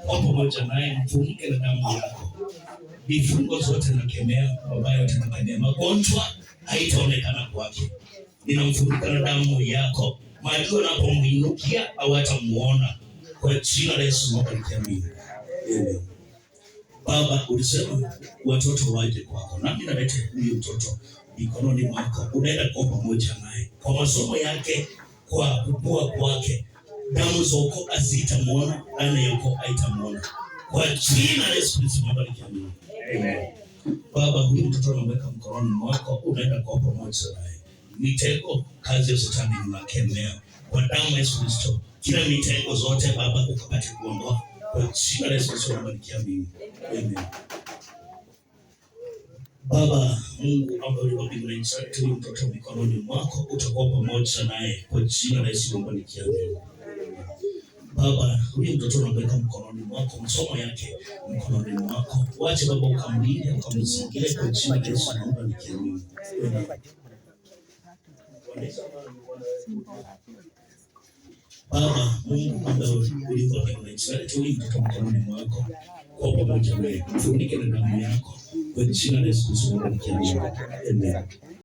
kwa pamoja naye, mfunike na damu yako. Vifungo zote nakemea, mabaya yote nakemea, magonjwa haitaonekana kwake. Ninamfunika na damu yako, maadui wanapomwinukia hawatamuona, kwa jina la Yesu nakuamini. Amen. Baba, ulisema watoto waje kwako, nami naleta huyu mtoto mikononi mwako. Unaenda kwa pamoja naye kwa masomo yake, kwa kukua kwake. Damu za ukoo hazitamuona, laana ya ukoo haitamuona, kwa jina la Yesu Kristo nakuamini. Amen. Baba, huyu mtoto unamweka mkononi mwako, unaenda kwa pamoja naye. Mitego, kazi ya Shetani ninakemea kwa damu ya Yesu Kristo. Kila mitego zote Baba ukapate kuondoa, kwa jina la Yesu Kristo nakuamini. Amen. Baba Mungu ambaye uliwa mbinguni na nchi, huyu mtoto mikononi mwako, utakuwa pamoja naye kwa jina la Yesu nakuamini. Baba, huyu mtoto unamweka mkononi mwako, masomo yake mkononi mwako. Wache Baba ukamlinde, ukamzingire kwa jina la Yesu nakuamini. Baba Mungu ambaye uliwa mbinguni na nchi, huyu mtoto mkononi mwako, kwa pamoja naye, mfunike na damu yako kwa jina la Yesu nakuamini. Amen.